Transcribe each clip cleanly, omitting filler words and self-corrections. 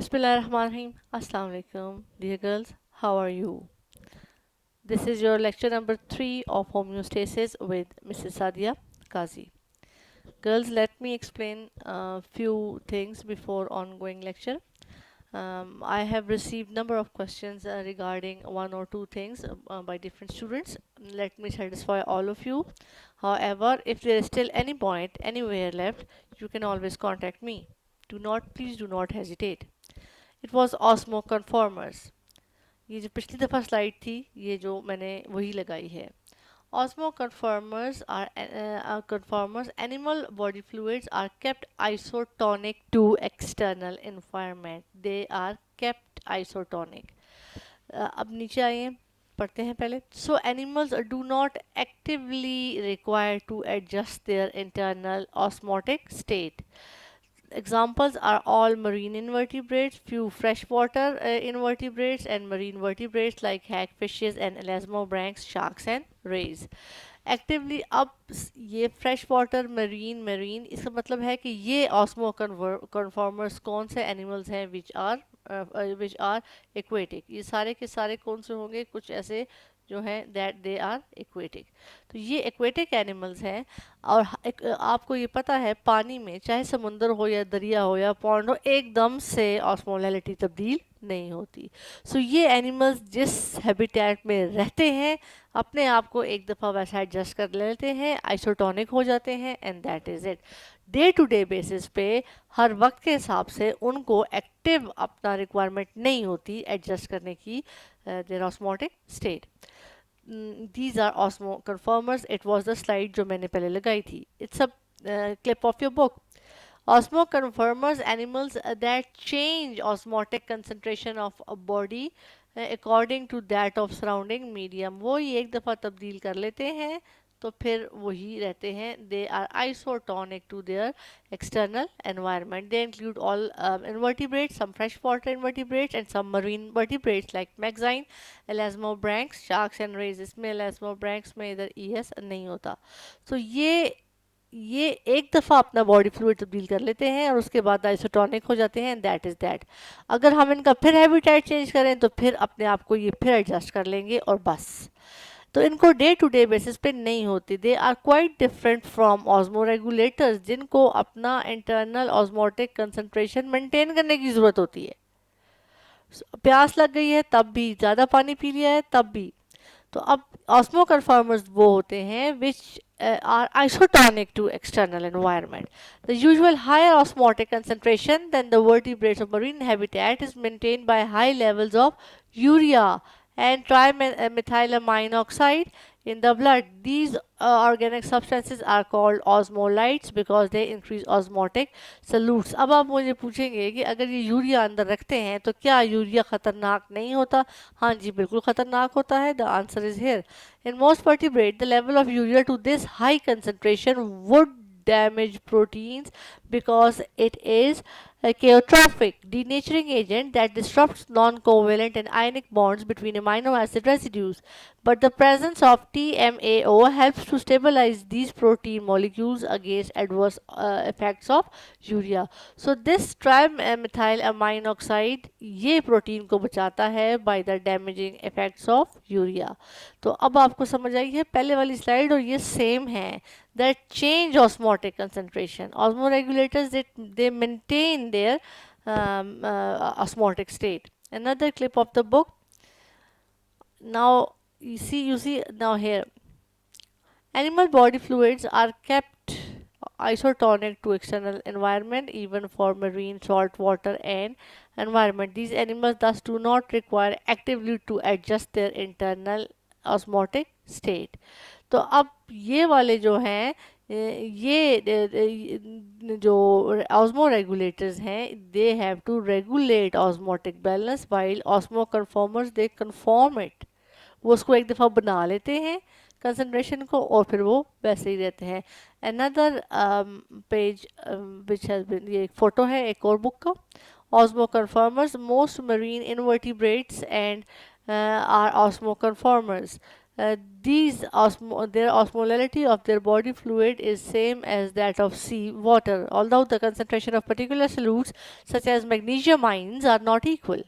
Bismillahirrahmanirrahim. Assalamu alaikum, dear girls. How are you? This is your lecture number 3 of Homeostasis with Mrs. Sadia Kazi. Girls, let me explain a few things before ongoing lecture. I have received number of questions regarding one or two things by different students. Let me satisfy all of you. However, if there is still any point anywhere left, you can always contact me. Please do not hesitate. It was osmoconformers. ये जो पिछली दफ़ा slide थी ये जो मैंने वही लगाई है. Osmoconformers are conformers. Animal body fluids are kept isotonic to external environment. They are kept isotonic. अब नीचे आइए पढ़ते हैं पहले. So animals do not actively require to adjust their internal osmotic state. Examples are all marine invertebrates, few freshwater invertebrates, and marine vertebrates like hagfishes and elasmobranchs, sharks and rays. Actively अब ये fresh water marine इसका मतलब है कि ये osmo conformers कौन से animals हैं विच आर एक्वेटिक. ये सारे के सारे कौन से होंगे, कुछ ऐसे जो हैं दैट दे आर एक्वेटिक. तो ये एक्वेटिक एनिमल्स हैं. और आपको ये पता है पानी में चाहे समुंदर हो या दरिया हो या पॉन्ड हो एकदम से ऑस्मोलैलिटी तब्दील नहीं होती. सो ये एनिमल्स जिस हैबिटेट में रहते हैं अपने आप को एक दफ़ा वैसा एडजस्ट कर लेते हैं, आइसोटोनिक हो जाते हैं and that is it. Day to day basis पे हर वक्त के हिसाब से उनको एक्टिव अपना रिक्वायरमेंट नहीं होती एडजस्ट करने की their osmotic state. These are osmoconformers. It was the slide जो मैंने पहले लगाई थी. It's a clip of your book. Osmoconformers animals that change osmotic concentration of a body according to that of surrounding medium. वो ये एक दफ़ा तब्दील कर लेते हैं तो फिर वही रहते हैं. They are isotonic to their external environment. They include all invertebrates, some freshwater invertebrates and some marine vertebrates like mexine, elasmobranchs, sharks and rays. इसमें elasmobranchs में इधर es नहीं होता. So ये एक दफ़ा अपना बॉडी फ्लूइड तब्दील कर लेते हैं और उसके बाद आइसोटोनिक हो जाते हैं. That is that. अगर हम इनका फिर हैबिटेट चेंज करें तो फिर अपने आप को ये फिर एडजस्ट कर लेंगे और बस. तो इनको डे टू डे बेसिस पे नहीं होती. They are quite different from osmoregulators जिनको अपना इंटरनल ऑस्मोटिक कंसंट्रेशन मेंटेन करने की ज़रूरत होती है. प्यास लग गई है तब भी, ज़्यादा पानी पी लिया है तब भी. तो अब ऑस्मो कन्फर्मर्स वो होते हैं विच are isotonic to external environment. The usual higher osmotic concentration than the vertebrates of marine habitat is maintained by high levels of urea and trimethylamine oxide in the blood. These organic substances are called osmolytes because they increase osmotic solutes. अब आप मुझे पूछेंगे कि अगर ये urea अंदर रखते हैं तो क्या यूरिया खतरनाक नहीं होता? हाँ जी, बिल्कुल खतरनाक होता है. The answer is here. In most vertebrates, the level of urea to this high concentration would damage proteins because it is a chaotropic denaturing agent that disrupts non-covalent and ionic bonds between amino acid residues. But the presence of TMAO helps to stabilize these protein molecules against adverse effects of urea. So this trimethylamine oxide ये protein को बचाता है by the damaging effects of urea. तो अब आपको समझ आई है पहले वाली स्लाइड और ये सेम है. That change osmotic concentration. Osmoregulators they maintain their osmotic state. Another clip of the book. Now you see now here. Animal body fluids are kept isotonic to external environment even for marine salt water and environment. These animals thus do not require actively to adjust their internal osmotic state. तो अब ये वाले जो हैं ये जो osmoregulators हैं they have to regulate osmotic balance while osmoconformers they conform it. वो उसको एक दफ़ा बना लेते हैं कंसंट्रेशन को और फिर वो वैसे ही रहते हैं. Another page which has been, ये एक फ़ोटो है एक और बुक का. Osmoconformers. Most marine invertebrates and are osmoconformers. Uh, their osmolality of their body fluid is same as that of sea water, although the concentration of particular solutes such as magnesium ions are not equal.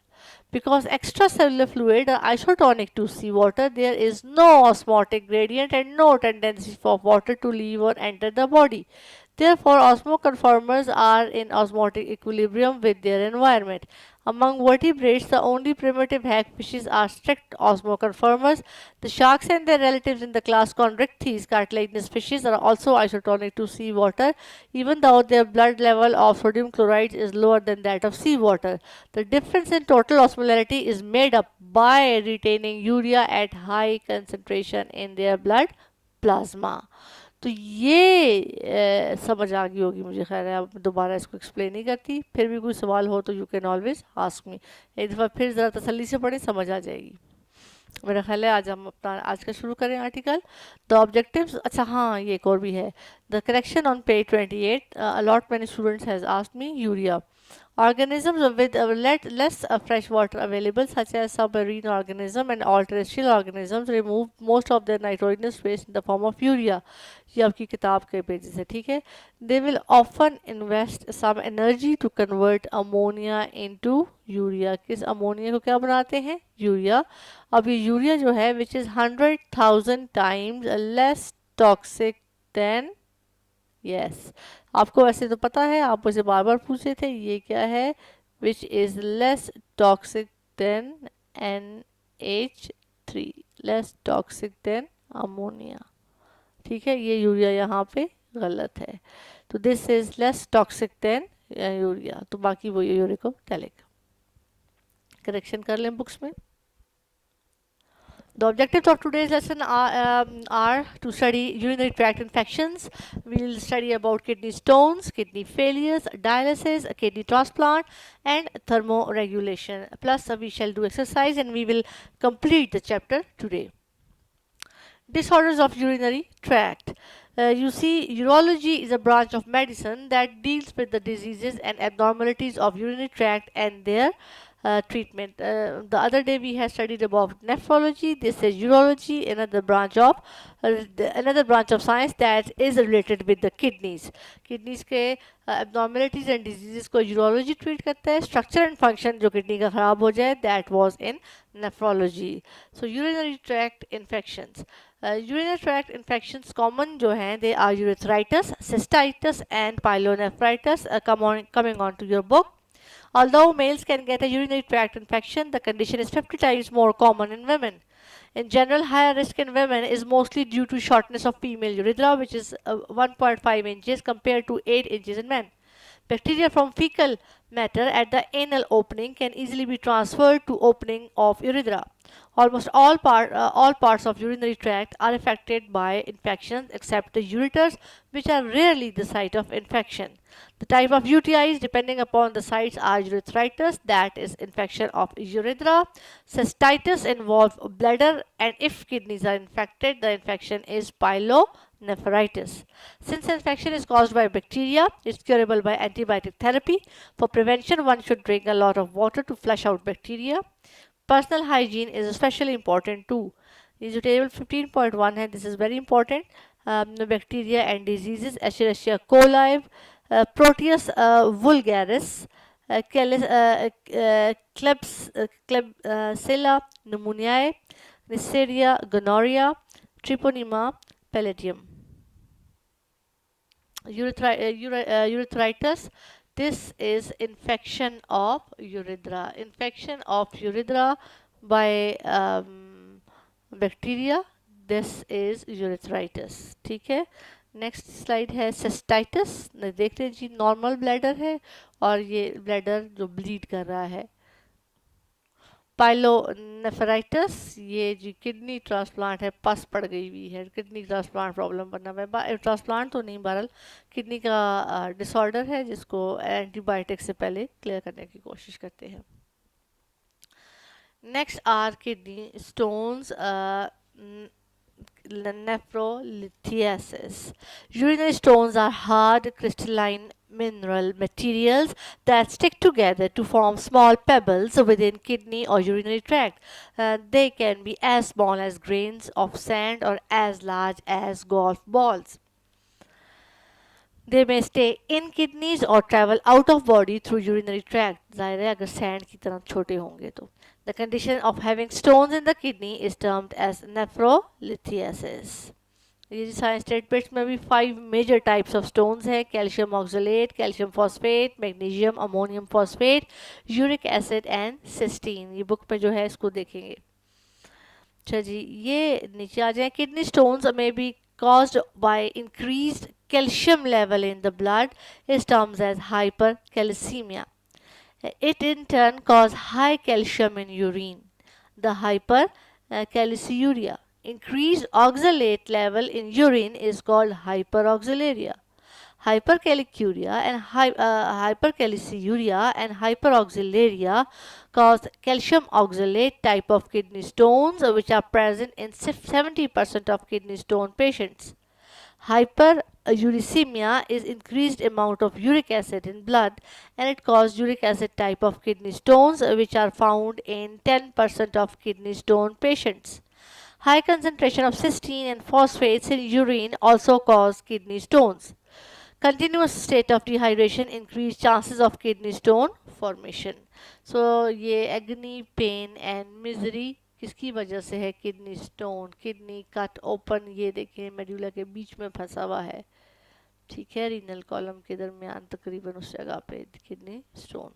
Because extracellular fluid are isotonic to seawater, there is no osmotic gradient and no tendency for water to leave or enter the body. Therefore, osmoconformers are in osmotic equilibrium with their environment. Among vertebrates, the only primitive hagfishes are strict osmoconformers. The sharks and their relatives in the class Chondrichthyes, cartilaginous fishes, are also isotonic to seawater, even though their blood level of sodium chloride is lower than that of seawater. The difference in total osmolarity is made up by retaining urea at high concentration in their blood plasma. तो ये समझ आ गई होगी मुझे, खैर है, अब दोबारा इसको एक्सप्लेन नहीं करती। फिर भी कोई सवाल हो तो you can always ask me. एक दफ़ा फिर ज़रा तसल्ली से पढ़ें, समझ आ जाएगी। मेरा ख्याल है आज हम अपना आज का शुरू करें आर्टिकल। द ऑब्जेक्टिव्स, अच्छा हाँ ये एक और भी है। The correction on page 28, a lot many students has asked me urea. Organisms with less fresh water available, such as submarine organisms and all terrestrial organisms, remove most of their nitrogenous waste in the form of urea. ये आपकी किताब के pages है, ठीक है। They will often invest some energy to convert ammonia into urea. किस ammonia को क्या बनाते हैं? यूरिया। अब ये यूरिया जो है which is 100,000 times less toxic than, yes आपको वैसे तो पता है, आप मुझे बार बार पूछे थे ये क्या है, which is less toxic than NH3, less toxic than ammonia, ठीक है। ये यूरिया यहाँ पे गलत है, तो this is less toxic than urea, तो बाकी वो यूरिको टैलिक। करेक्शन कर लें बुक्स में। The objectives of today's lesson are to study urinary tract infections. We'll study about kidney stones, kidney failures, dialysis, kidney transplant, and thermoregulation. Plus, we shall do exercise and we will complete the chapter today. Disorders of urinary tract. You see, urology is a branch of medicine that deals with the diseases and abnormalities of urinary tract and their treatment. The other day we had studied about nephrology. This is urology, another branch of science that is related with the kidneys. Kidneys के abnormalities and diseases को urology treat करता है. Structure and function जो kidney का खराब हो जाए, that was in nephrology. So urinary tract infections. Urinary tract infections common जो हैं, they are urethritis, cystitis and pyelonephritis. Coming on to your book. Although males can get a urinary tract infection, the condition is 50 times more common in women. In general, higher risk in women is mostly due to shortness of female urethra, which is 1.5 inches compared to 8 inches in men. Bacteria from fecal matter at the anal opening can easily be transferred to opening of urethra. Almost all parts of urinary tract are affected by infections except the ureters, which are rarely the site of infection. The type of UTIs depending upon the sites are urethritis, that is infection of urethra. Cystitis involves bladder, and if kidneys are infected, the infection is pyelonephritis. Since infection is caused by bacteria, it's curable by antibiotic therapy. For prevention, one should drink a lot of water to flush out bacteria. Personal hygiene is especially important too. ये जो table 15.1 है, this is very important. Bacteria and diseases, Escherichia coli, Proteus vulgaris, Klebsiella pneumoniae, Neisseria gonorrhea, Treponema pallidum. Urethritis, this is infection of urethra. Infection of urethra by bacteria, this is urethritis, ठीक है। Next slide है cystitis. देख रहे जी, normal bladder है और ये bladder जो bleed कर रहा है। पाइलोनेफ्राइटिस, ये जी किडनी ट्रांसप्लांट है, पस पड़ गई हुई है, किडनी ट्रांसप्लांट प्रॉब्लम बनना है। ट्रांसप्लांट तो नहीं, बहरहाल किडनी का डिसऑर्डर है जिसको एंटीबायोटिक से पहले क्लियर करने की कोशिश करते हैं। Next are kidney stones, nephrolithiasis. Urinary stones are hard crystalline mineral materials that stick together to form small pebbles within kidney or urinary tract. They can be as small as grains of sand or as large as golf balls. They may stay in kidneys or travel out of body through urinary tract. ज़ाहिर है अगर sand की तरह छोटे होंगे तो. The condition of having stones in the kidney is termed as nephrolithiasis. ये science statements में भी 5 मेजर टाइप्स ऑफ स्टोन्स हैं: calcium oxalate, calcium phosphate, magnesium ammonium phosphate, uric acid and cystine. ये बुक में जो है इसको देखेंगे. अच्छा जी, ये नीचे आ जाए. किडनी स्टोन्स में B caused by increased calcium level in the blood is termed as hypercalcemia. It in turn causes high calcium in urine, the hypercalciuria. Increased oxalate level in urine is called hyperoxaluria. Hypercalciuria and hyperoxaluria cause calcium oxalate type of kidney stones, which are present in 70% of kidney stone patients. Hyperuricemia is increased amount of uric acid in blood, and it causes uric acid type of kidney stones, which are found in 10% of kidney stone patients. High concentration of cysteine and phosphates in urine also cause kidney stones. Continuous state of dehydration increase chances of kidney stone formation. So ये agony, pain and misery किसकी वजह से है? Kidney stone, kidney cut open. ये देखिए medulla के बीच में फंसा हुआ है. ठीक है, रीनल कॉलम के दरमियान तकरीबन उस जगह पे किडनी स्टोन.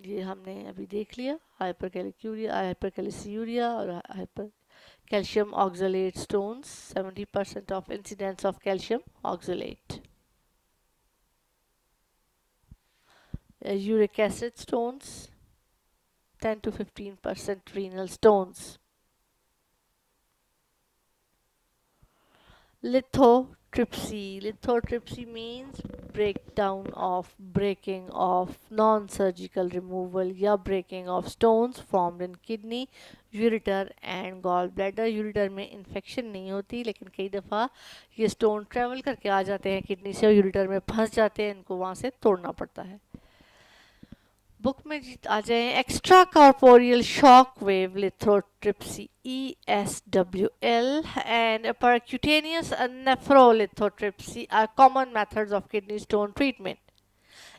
ये हमने अभी देख लिया. हाइपरकैलिक्यूरिया और hyper calcium oxalate stones, 70% of incidence of calcium oxalate. Uric acid stones, 10 to 15% renal stones. Lithotripsy means breaking of non-surgical removal या breaking of stones formed in kidney, ureter and gallbladder. ureter में infection नहीं होती, लेकिन कई दफ़ा ये stone travel करके आ जाते हैं किडनी से और यूरिटर में फंस जाते हैं, इनको वहाँ से तोड़ना पड़ता है. बुक में आ जाए. Extra corporeal shock wave lithotripsy ESWL and percutaneous nephrolithotripsy are common methods of kidney stone treatment.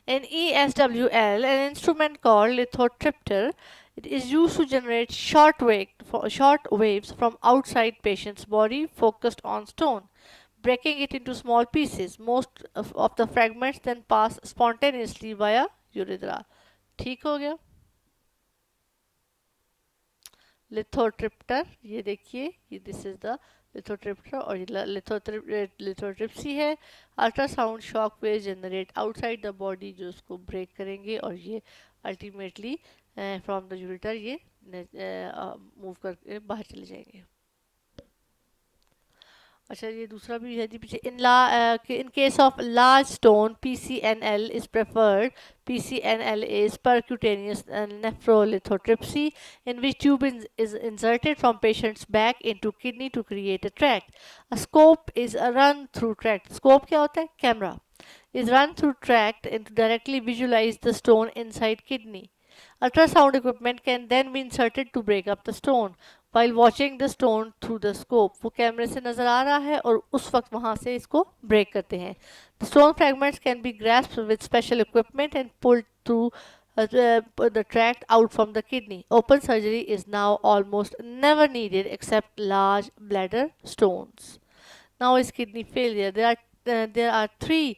In ESWL, an instrument called lithotripter, it is used to generate short waves from outside patient's body focused on stone, breaking it into small pieces. Most of the fragments then pass spontaneously via urethra. ठीक हो गया. Lithotripter, ये देखिए, ये this is the lithotripter और lithotripsy है. Ultrasound shock wave generate outside the body जो उसको ब्रेक करेंगे और ये अल्टीमेटली फ्रॉम द यूरेटर ये मूव करके बाहर चले जाएंगे. अच्छा, ये दूसरा भी है जी पीछे. In case of large stone, PCNL is preferred. PCNL is percutaneous nephrolithotripsy, in which tube is inserted from patient's back into kidney to create a tract. A scope is a run through tract. Scope क्या होता है? Camera is run through tract and to directly visualize the stone inside kidney. Ultrasound equipment can then be inserted to break up the stone. While watching the stone through the scope, वो कैमरे से नज़र आ रहा है और उस वक्त वहाँ से इसको ब्रेक करते हैं. The stone fragments can be grasped with special equipment and pulled through the tract out from the kidney. Open surgery is now almost never needed except large bladder stones. Now is kidney failure. There are three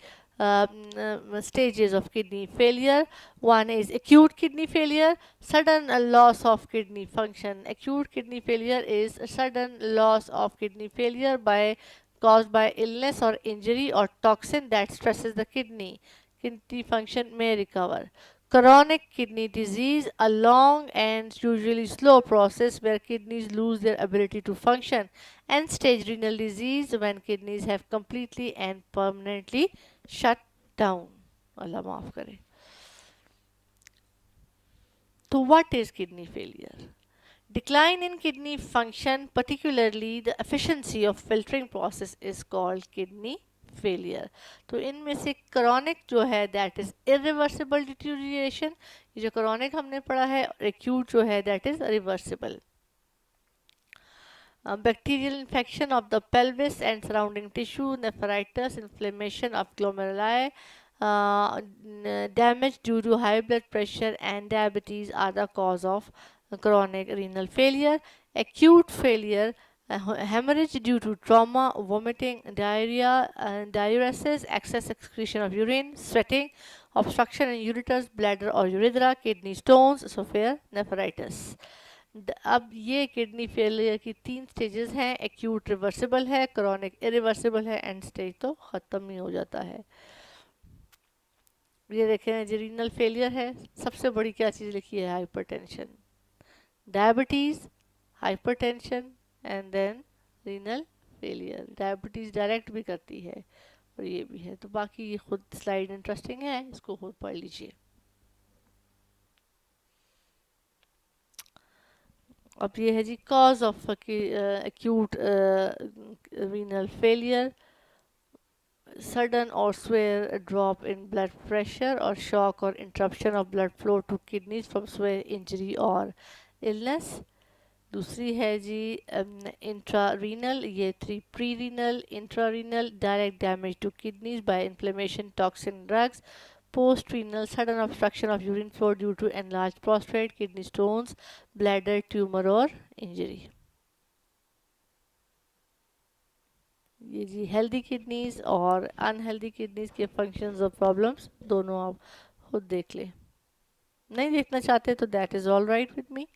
stages of kidney failure. One is acute kidney failure, sudden loss of kidney function. Acute kidney failure is a sudden loss of kidney failure caused by illness or injury or toxin that stresses the kidney. Kidney function may recover. Chronic kidney disease, a long and usually slow process where kidneys lose their ability to function. End-stage renal disease, when kidneys have completely and permanently shut down. Allah maaf kare. So what is kidney failure? Decline in kidney function, particularly the efficiency of filtering process, is called kidney failure. तो इनमें से chronic जो है that is irreversible डिटीरिएशन, ये जो chronic हमने पढ़ा है, एक्यूट जो है that is reversible. Bacterial infection of the pelvis and surrounding tissue, nephritis, inflammation of glomeruli, damage due to high blood pressure and diabetes are the cause of chronic renal failure. Acute failure, hemorrhage due to trauma, vomiting, diarrhea, diuresis, excess excretion of urine, sweating, obstruction in ureters, bladder or urethra, kidney stones, severe nephritis. अब ये kidney failure की 3 stages हैं, acute reversible है, chronic irreversible है, and stage तो ख़त्म ही हो जाता है। ये देखें जी, रीनल फेलियर है, सबसे बड़ी क्या चीज़ लिखी है, hypertension, diabetes, hypertension and then renal failure. Diabetes direct भी करती है और ये भी है। तो बाकी ये खुद स्लाइड इंटरेस्टिंग है, इसको खुद पढ़ लीजिए। अब ये है जी cause of acute renal failure, sudden or severe drop in blood pressure or shock or interruption of blood flow to kidneys from severe injury or illness. दूसरी है जी इंट्रारीनल, ये three prerenal, intrarenal, direct damage to kidneys by inflammation, toxin, drugs, post-renal sudden obstruction of urine flow due to enlarged prostate, kidney stones, bladder tumor or injury. ये जी healthy kidneys और unhealthy kidneys के functions और problems दोनों आप खुद देख लें। नहीं देखना चाहते तो that is all right with me,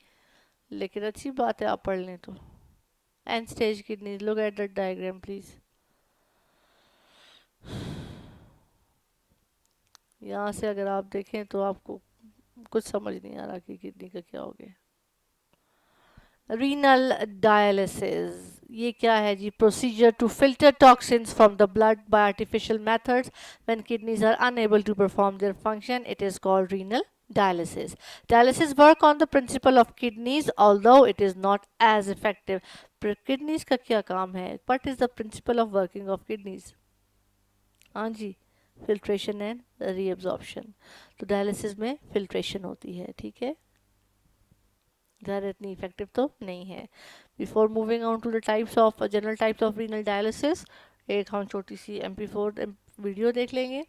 लेकिन अच्छी बात है आप पढ़ लें तो। And stage kidneys, look at the diagram please. यहाँ से अगर आप देखें तो आपको कुछ समझ नहीं आ रहा कि किडनी का क्या हो गया। रीनल डायलिसिस, ये क्या है जी, procedure to filter toxins from the blood by artificial methods when kidneys are unable to perform their function, it is called renal dialysis. Dialysis work on the principle of kidneys, although it is not as effective. Kidneys का क्या काम है? What is the principle of working of kidneys? हाँ जी, filtration and reabsorption. तो dialysis में filtration होती है, ठीक है, ज़्यादा इतनी इफेक्टिव तो नहीं है। Before moving on to the types of general types of renal dialysis, एक हम छोटी सी MP4 वीडियो देख लेंगे।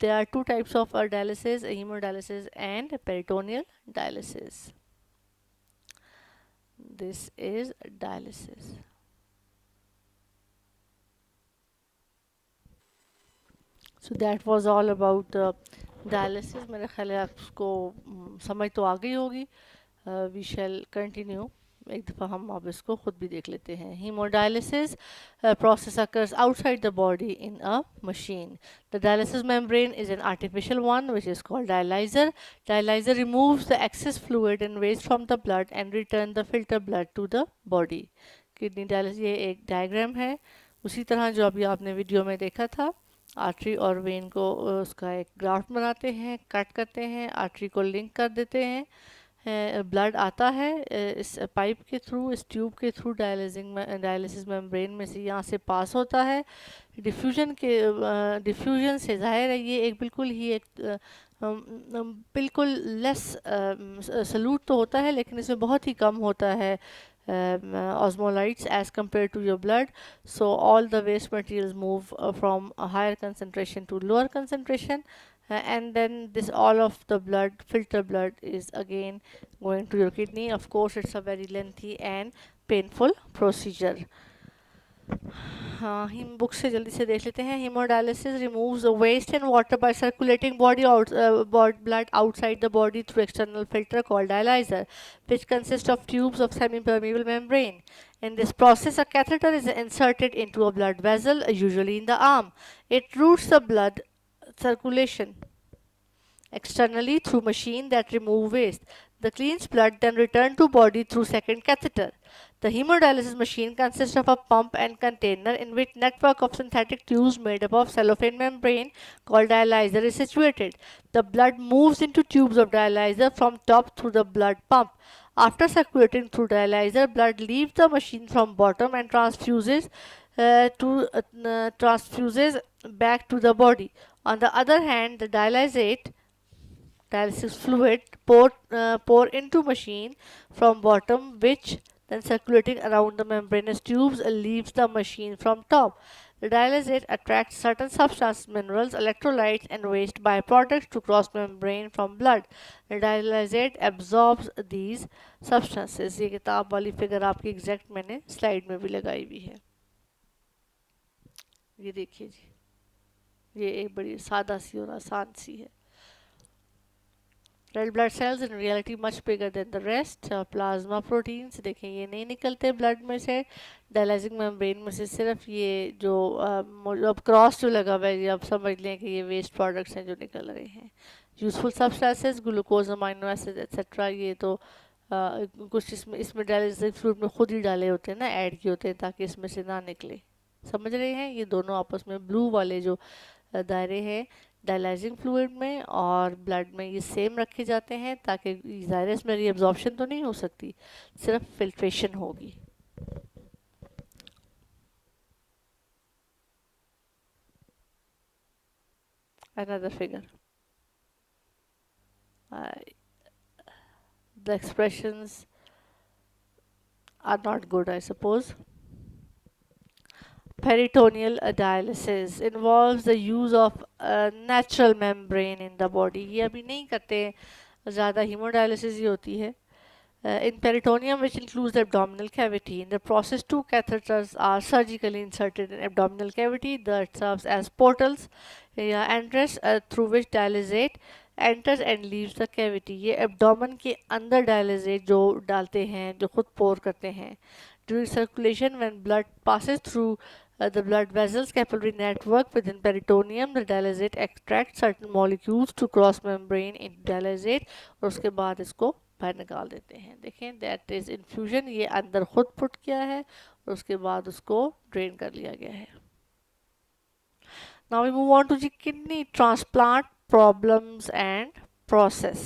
There are two types of dialysis, hemodialysis and peritoneal dialysis. This is dialysis. So that was all about dialysis. मेरे ख्याल है आपको समझ तो आ गई होगी। We shall continue. एक दफ़ा हम अब इसको खुद भी देख लेते हैं। Hemodialysis process occurs outside the body in a machine. The dialysis membrane is an artificial one which is called dialyzer. Dialyzer removes the excess fluid and waste from the blood and return the filter blood to the body. Kidney dialysis, ये एक diagram है उसी तरह जो अभी आपने video में देखा था। आर्टरी और वेन को उसका एक ग्राफ्ट बनाते हैं, कट करते हैं, आर्टरी को लिंक कर देते हैं, ब्लड आता है इस पाइप के थ्रू, इस ट्यूब के थ्रू डायलिसिस मेम्ब्रेन में से यहाँ से पास होता है। डिफ्यूजन से जाहिर है ये एक बिल्कुल ही एक बिल्कुल लेस सल्यूट तो होता है, लेकिन इसमें बहुत ही कम होता है osmolytes as compared to your blood. So all the waste materials move from a higher concentration to lower concentration. And then this all of the blood, filter blood, is again going to your kidney. Of course it's a very lengthy and painful procedure. हाँ, हम book से जल्दी से देख लेते हैं। Hemodialysis removes the waste and water by circulating blood outside the body through external filter called dialyzer, which consists of tubes of semi-permeable membrane. In this process, a catheter is inserted into a blood vessel, usually in the arm. It routes the blood circulation externally through machine that remove waste. The cleansed blood then returned to body through second catheter. The hemodialysis machine consists of a pump and container in which network of synthetic tubes made up of cellophane membrane called dialyzer is situated. The blood moves into tubes of dialyzer from top through the blood pump. After circulating through dialyzer, blood leaves the machine from bottom and transfuses back to the body. On the other hand, the dialysis fluid pour into machine from bottom, which then circulating around the membranous tubes leaves the machine from top. The dialysate attracts certain substances, minerals, electrolytes, and waste byproducts to cross membrane from blood. The dialysate absorbs these substances. ये किताब वाली figure आपकी exact मैंने slide में भी लगाई हुई है, ये देखिए जी, ये एक बड़ी सादा सी और आसान सी है. Red blood cells in reality much bigger than the rest. Plasma proteins देखें ये नहीं निकलते ब्लड में से, डायलाइजिंग मेम्ब्रेन में से सिर्फ ये जो अब क्रॉस जो लगा हुआ है, ये आप समझ लें कि ये वेस्ट प्रोडक्ट्स हैं जो निकल रहे हैं. Useful substances glucose, amino acid etcetera, ये तो कुछ इसमें इसमें डायलिसिस फ्लूइड में खुद ही डाले होते हैं ना, ऐड किए होते हैं ताकि इसमें से ना निकले. समझ रहे हैं, ये दोनों आपस में ब्लू वाले जो दायरे हैं डायलाइजिंग फ्लूइड में और ब्लड में, ये सेम रखे जाते हैं ताकि ज़ाहिर इसमें रीअब्जॉर्प्शन तो नहीं हो सकती, सिर्फ फिल्ट्रेशन होगी. Another figure. Uh, the expressions are not good, I suppose. Peritoneal dialysis involves the use of a natural membrane in the body. ये अभी नहीं करते, ज़्यादा हीमोडायलिसिस ही होती है. In peritoneum, which includes the abdominal cavity. In the process, two catheters are surgically inserted in abdominal cavity that serves as portals या entrance through which dialysate enters and leaves the cavity. ये abdomen के अंदर dialysate जो डालते हैं, जो खुद pour करते हैं. During circulation, when blood passes through the blood vessels capillary network within peritoneum, the dialysate extracts certain molecules to cross membrane into dialysate और उसके बाद इसको बाहर निकाल देते हैं. देखें, दैट इज इन्फ्यूजन, ये अंदर खुद पुट किया है और उसके बाद उसको ड्रेन कर लिया गया है. Now we move on to the kidney transplant problems and process.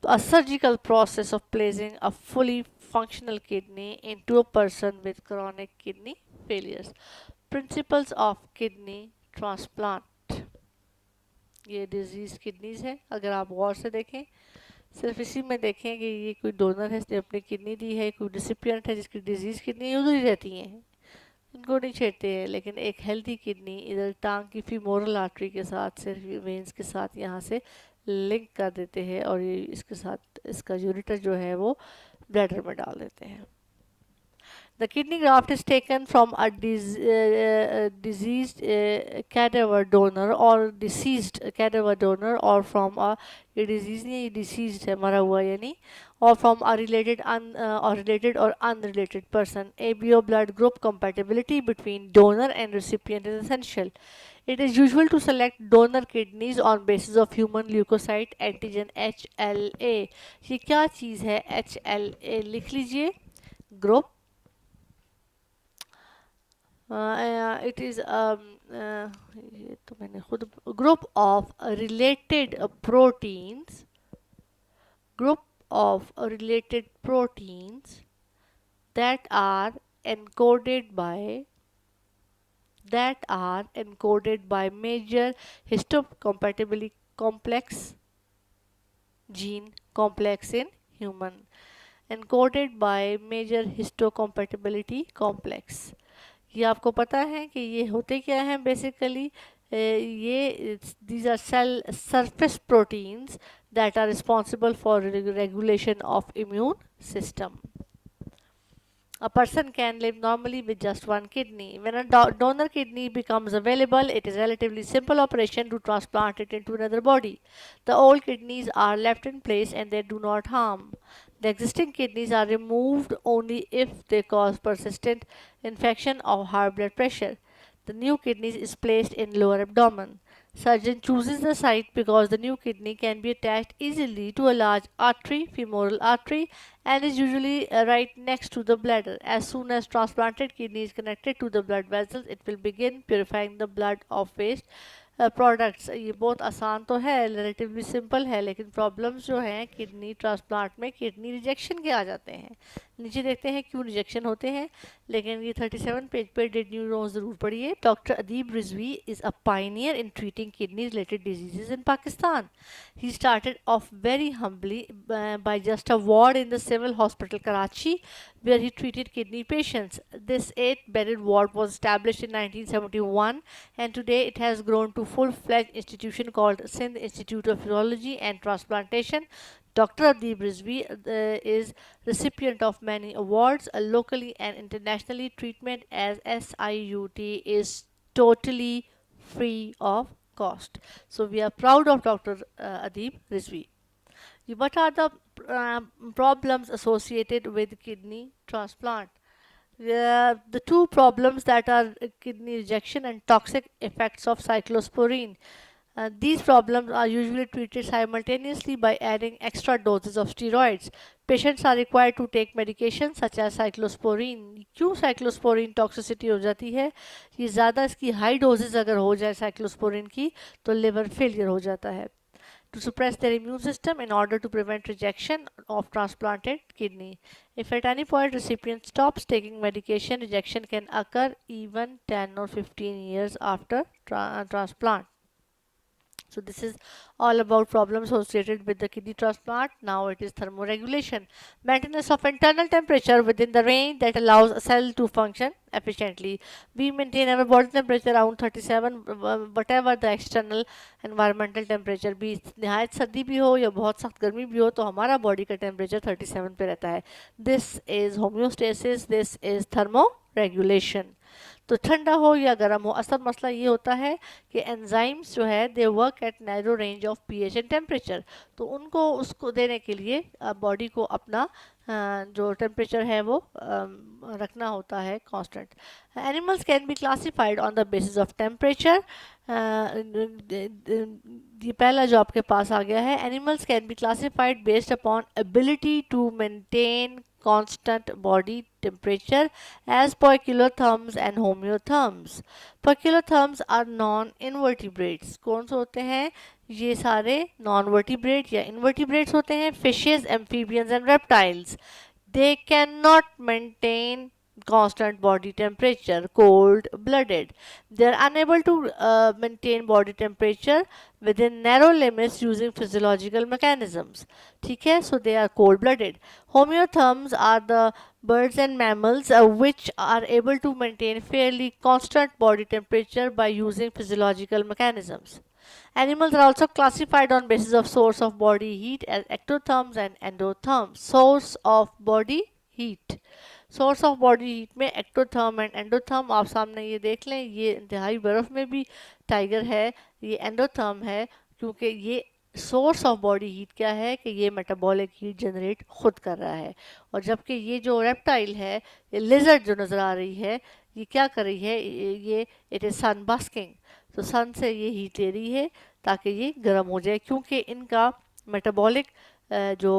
A surgical process of placing a fully functional kidney into a person with chronic kidney failures. Principles of kidney transplant. ये disease kidneys है. अगर आप गौर से देखें, सिर्फ इसी में देखें कि ये कोई डोनर है जिसने अपनी किडनी दी है, कोई रिसिपिएंट है जिसकी डिजीज किडनी उधर ही रहती हैं, इनको नहीं छेड़ते हैं. लेकिन एक हेल्थी किडनी इधर टांग की फीमोरल आर्टरी के साथ, सिर्फ वेन्स के साथ यहाँ से लिंक कर देते हैं और ये इसके साथ इसका यूरिटर जो है वो ब्लैडर में डाल देते हैं. The kidney graft is taken from a diseased cadaver donor or deceased cadaver donor or from a, ये disease नहीं, ये deceased है, मरा हुआ यानी, or from a related or unrelated person. ABO blood group compatibility between donor and recipient is essential. It is usual to select donor kidneys on basis of human leukocyte antigen HLA. ये क्या चीज़ है HLA? लिख लीजिए. Group, it is ये तो मैंने खुद, group of related proteins, group of related proteins that are encoded by major histocompatibility complex gene complex in human, encoded by major histocompatibility complex. ये आपको पता है कि ये होते क्या हैं बेसिकली, ये these are cell surface proteins that are responsible for regulation of immune system. A person can live normally with just one kidney. When a donor kidney becomes available, it is a relatively simple operation to transplant it into another body. The old kidneys are left in place and they do not harm. The existing kidneys are removed only if they cause persistent infection or high blood pressure. The new kidney is placed in lower abdomen. Surgeon chooses the site because the new kidney can be attached easily to a large artery, femoral artery, and is usually right next to the bladder. As soon as transplanted kidney is connected to the blood vessels, it will begin purifying the blood of waste products. ये बहुत आसान तो है, relatively simple है, लेकिन problems जो हैं kidney transplant में, किडनी रिजेक्शन के आ जाते हैं. नीचे देखते हैं क्यों रिजेक्शन होते हैं, लेकिन ये 37 पेज पे डिड यू नो ज़रूर पढ़िए. Doctor Adeeb Rizvi is a pioneer in treating kidney related diseases in Pakistan. He started off very humbly by just a ward in the Civil Hospital Karachi, where he treated kidney patients. This eight-bedded ward was established in 1971, and today it has grown to full-fledged institution called Sindh Institute of Urology and Transplantation. Dr. Adib Rizvi is recipient of many awards locally and internationally. Treatment as SIUT is totally free of cost. So we are proud of Dr. Adib Rizvi. What are the problems associated with kidney transplant? The two problems that are kidney rejection and toxic effects of cyclosporine. These problems are usually treated simultaneously by adding extra doses of steroids. Patients are required to take medication such as cyclosporine. क्यों cyclosporine toxicity हो जाती है? ये ज़्यादा इसकी high doses अगर हो जाए cyclosporine की तो liver failure हो जाता है. To suppress their immune system in order to prevent rejection of transplanted kidney. If at any point recipient stops taking medication, rejection can occur even 10 or 15 years after transplant. So this is all about problems associated with the kidney transplant. Now it is thermoregulation. Maintenance of internal temperature within the range that allows a cell to function efficiently. We maintain our body temperature around 37, whatever the external environmental temperature भी. नहायत सर्दी भी हो या बहुत सख्त गर्मी भी हो तो हमारा बॉडी का टेम्परेचर 37 पे रहता है. This is homeostasis. This is thermoregulation. तो ठंडा हो या गर्म हो, असल मसला ये होता है कि एंजाइम्स जो है they work at narrow range of pH and temperature. तो उनको उसको देने के लिए बॉडी को अपना जो टेम्परेचर है वो रखना होता है constant. Animals can be classified on the basis of temperature. ये पहला जो आपके पास आ गया है, animals can be classified based upon ability to maintain constant body temperature as per kilotherms and homeotherms. पर kilotherms are non-invertebrates. कौन से होते हैं? ये सारे non-vertebrate या invertebrates होते हैं. Fishes, amphibians and reptiles. They cannot maintain constant body temperature, cold blooded. They are unable to maintain body temperature within narrow limits using physiological mechanisms. ठीक है, so they are cold blooded. Homeotherms are the birds and mammals which are able to maintain fairly constant body temperature by using physiological mechanisms. Animals are also classified on basis of source of body heat as ectotherms and endotherms. Source of body heat. Source of body heat में ectotherm and endotherm आप सामने ये देख लें. ये इंतहाई बर्फ़ में भी टाइगर है, ये एंडोथर्म है, क्योंकि ये सोर्स ऑफ बॉडी हीट क्या है कि ये मेटाबॉलिक हीट जनरेट खुद कर रहा है. और जबकि ये जो रेप्टाइल है, ये लिजर्ड जो नज़र आ रही है, ये क्या कर रही है? ये इट इज़ सन बास्किंग. तो सन से ये हीट ले रही है ताकि ये गर्म हो जाए, क्योंकि इनका मेटाबॉलिक जो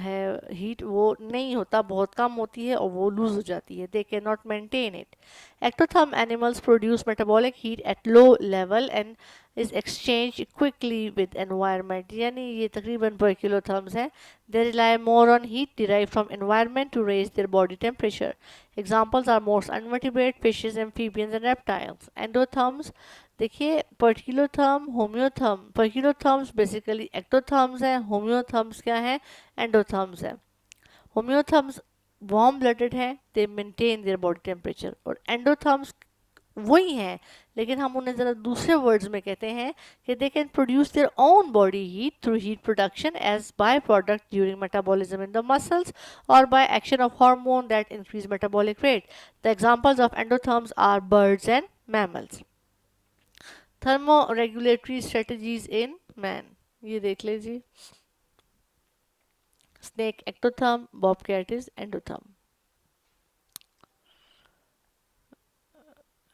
है हीट वो नहीं होता, बहुत कम होती है और वो लूज हो जाती है. They can not maintain it. ectotherm animals produce metabolic heat at low level and is exchanged quickly with environment. यानी ये तकरीबन per kilotherms है. They rely more on heat derived from environment to raise their body temperature. Examples are most invertebrate fishes, amphibians and reptiles. Endotherms देखिए, पर्टिकुलोथर्म, होम्योथर्म. पर्टिकुलोथर्म्स basically एक्टोथर्म्स हैं, homeotherms क्या है? Endotherms हैं. Homeotherms warm blooded हैं, दे मेंटेन देयर बॉडी टेम्परेचर. और endotherms वही हैं, लेकिन हम उन्हें ज़रा दूसरे वर्ड्स में कहते हैं कि they can produce their own body heat through heat production as by product during metabolism in the muscles और by action of hormone that increase metabolic rate. The examples of endotherms are birds and mammals. Thermoregulatory strategies in man, ये देख लीजिए. Snake ectotherm, bobcat is endotherm.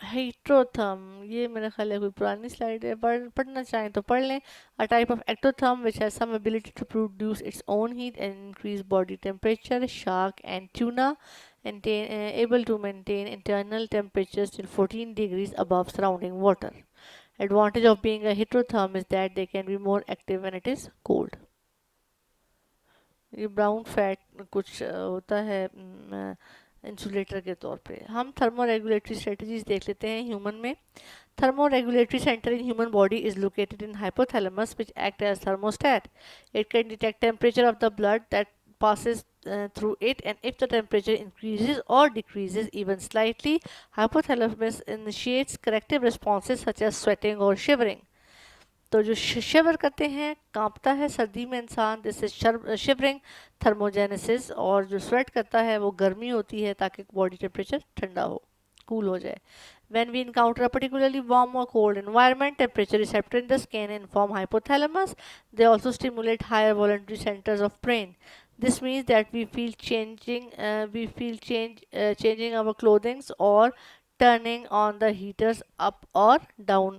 Heterotherm, ये मेरा ख्याल है कोई पुरानी स्लाइड है, पढ़ना चाहें तो पढ़ लें. A type of ectotherm which has some ability to produce its own heat and increase body temperature. Shark and tuna able to maintain internal temperatures till 14 degrees above surrounding water. Advantage of being a heterotherm is that they can be more active when it is cold. ये brown fat कुछ होता है insulator के तौर पे। हम thermoregulatory strategies देख लेते हैं ह्यूमन में। Thermoregulatory center in human body is located in hypothalamus, which act as thermostat. It can detect temperature of the blood that passes through it, and if the temperature increases or decreases even slightly, hypothalamus initiates corrective responses such as sweating or shivering. तो जो शिवर करते हैं, कांपता है सर्दी में इंसान, this is shivering thermogenesis. और जो स्वेट करता है वो गर्मी होती है ताकि बॉडी टेम्परेचर ठंडा हो, कूल हो जाए। When we encounter a particularly warm or cold environment, temperature receptors in the skin inform hypothalamus. They also stimulate higher voluntary centers of brain. This means that changing our clothing or turning on the heaters up or down.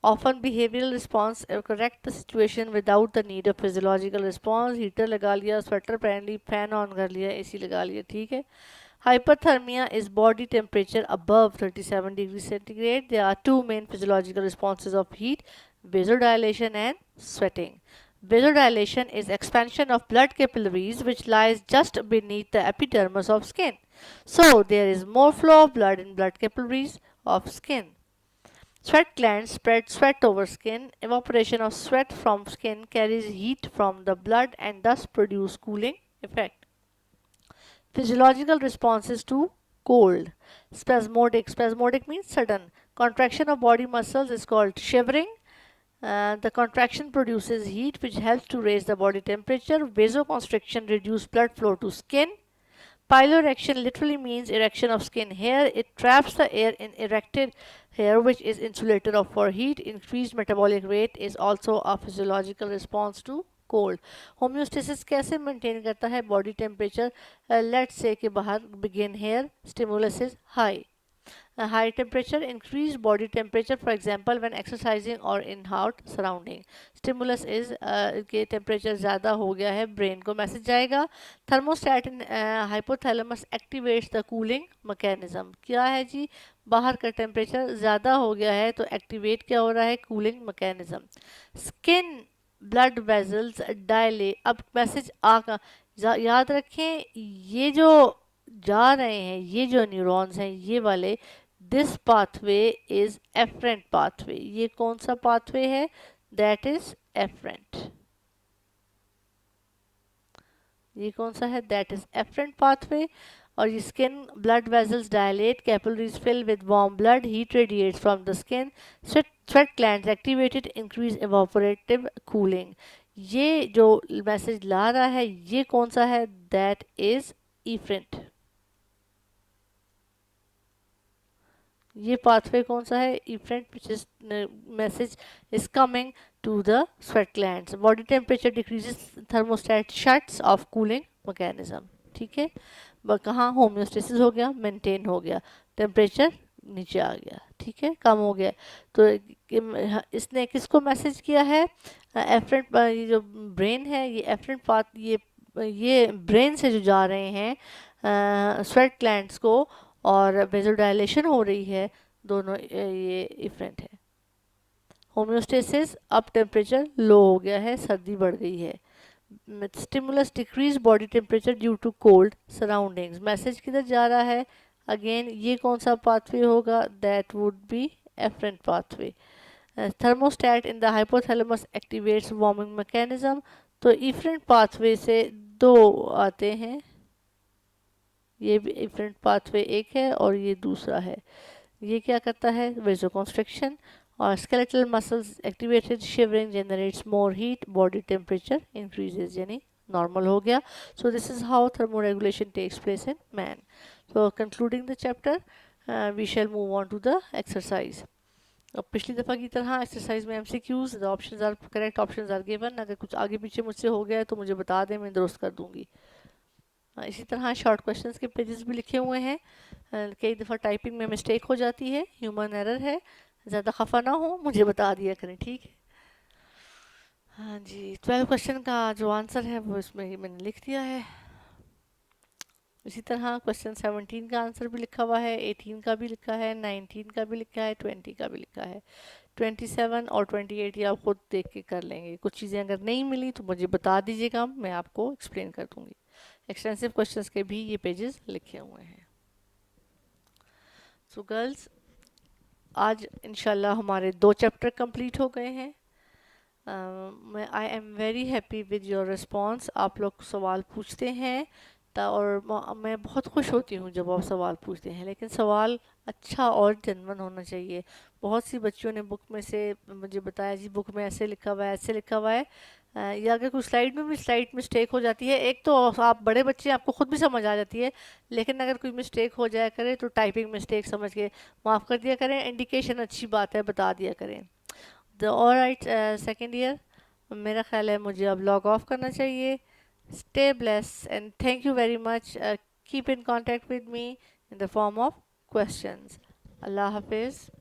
Often behavioral response correct the situation without the need of physiological response. Heater लगा लिया, sweater पहन ली, fan on कर लिया, AC लगा लिया, ठीक है। Hypothermia is body temperature above 37 degrees centigrade. There are two main physiological responses of heat: vasodilation and sweating. Vasodilation is expansion of blood capillaries which lies just beneath the epidermis of skin. So there is more flow of blood in blood capillaries of skin. Sweat glands spread sweat over skin. Evaporation of sweat from skin carries heat from the blood and thus produce cooling effect. Physiological responses to cold. Spasmodic means sudden. Contraction of body muscles is called shivering. The contraction produces heat which helps to raise the body temperature. Vasoconstriction reduces blood flow to skin. Piloerection literally means erection of skin hair. It traps the air in erected hair, which is insulator of for heat. Increased metabolic rate is also a physiological response to cold. Homeostasis कैसे maintain करता है body temperature? Let's say कि बाहर begin here, stimulus is high. High temperature increased body temperature, for example when exercising or in hot surrounding. Stimulus is कि temperature ज़्यादा हो गया है, brain को message जाएगा. Thermostat in hypothalamus activates the cooling mechanism. क्या है जी? बाहर का temperature ज़्यादा हो गया है तो activate क्या हो रहा है? cooling mechanism. Skin blood vessels dilate. अब मैसेज आ याद रखें, ये जो जा रहे हैं, ये जो न्यूरॉन्स हैं ये वाले, this pathway is efferent pathway. ये कौन सा पाथवे है? That is efferent. ये कौन सा है? That is efferent pathway. और ये skin blood vessels dilate, capillaries fill with warm blood, heat radiates from the skin, sweat glands activated, increase evaporative cooling. ये जो मैसेज ला रहा है ये कौन सा है? That is efferent. ये पाथवे कौन सा है? Efferent, which is message is coming to the sweat glands. Body temperature decreases, thermostat shuts off cooling mechanism. ठीक है, कहाँ होम्योस्टेसिस हो गया, मेंटेन हो गया, टेम्परेचर नीचे आ गया, ठीक है, कम हो गया. तो इसने किसको मैसेज किया है? एफरेंट, ये जो ब्रेन है, ये एफरेंट पाथ, ये ब्रेन से जो जा रहे हैं स्वेट ग्लैंड्स को, और वेजोडाइलेशन हो रही है, दोनों ये इफरेंट है. होम्योस्टेसिस, अब टेम्परेचर लो हो गया है, सर्दी बढ़ गई है. Stimulus decrease body temperature due to cold surroundings. Message किधर जा रहा है? अगेन ये कौन सा पाथवे होगा? That would be efferent pathway. Thermostat in the hypothalamus activates warming mechanism. तो इफरेंट पाथवे से दो आते हैं, ये भी इफरेंट पाथवे एक है और ये दूसरा है. ये क्या करता है? वेजोकॉन्स्ट्रिक्शन. और skeletal muscles activated, shivering generates more heat, body temperature increases, यानी नॉर्मल हो गया. So this is how thermoregulation takes place in man. So concluding the chapter, we shall move on to the exercise. अब पिछली दफ़ा की तरह exercise में MCQs, the options are correct, options are given. अगर कुछ आगे पीछे मुझसे हो गया है तो मुझे बता दें, मैं दुरुस्त कर दूंगी. इसी तरह शॉर्ट क्वेश्चंस के पेजेस भी लिखे हुए हैं. कई दफ़ा टाइपिंग में मिस्टेक हो जाती है, ह्यूमन एरर है, ज़्यादा खफा ना हो, मुझे बता दिया करें, ठीक है. हाँ जी, 12 क्वेश्चन का जो आंसर है वो इसमें ही मैंने लिख दिया है. इसी तरह क्वेश्चन 17 का आंसर भी लिखा हुआ है, 18 का भी लिखा है, 19 का भी लिखा है, 20 का भी लिखा है, 27 और 28 ये आप खुद देख के कर लेंगे। कुछ चीज़ें अगर नहीं मिली तो मुझे बता दीजिएगा, मैं आपको एक्सप्लेन कर दूंगी। एक्सटेंसिव क्वेश्चंस के भी ये पेजेस लिखे हुए हैं। सो गर्ल्स, आज इंशाल्लाह हमारे 2 चैप्टर कंप्लीट हो गए हैं। मैं I am very happy with your response. आप लोग सवाल पूछते हैं और मैं बहुत खुश होती हूँ जब आप सवाल पूछते हैं, लेकिन सवाल अच्छा और जेन्युइन होना चाहिए। बहुत सी बच्चियों ने बुक में से मुझे बताया जी बुक में ऐसे लिखा हुआ है, ऐसे लिखा हुआ है, या अगर कोई स्लाइड में भी स्लाइड मिस्टेक हो जाती है, एक तो आप बड़े बच्चे आपको खुद भी समझ आ जाती है, लेकिन अगर कोई मिस्टेक हो जाया करे तो टाइपिंग मिस्टेक समझ के माफ़ कर दिया करें। इंडिकेशन अच्छी बात है, बता दिया करें। ऑलराइट सेकेंड ईयर, मेरा ख्याल है मुझे अब लॉग ऑफ करना चाहिए। Stay blessed and thank you very much. Keep in contact with me in the form of questions. अल्लाह हाफिज़।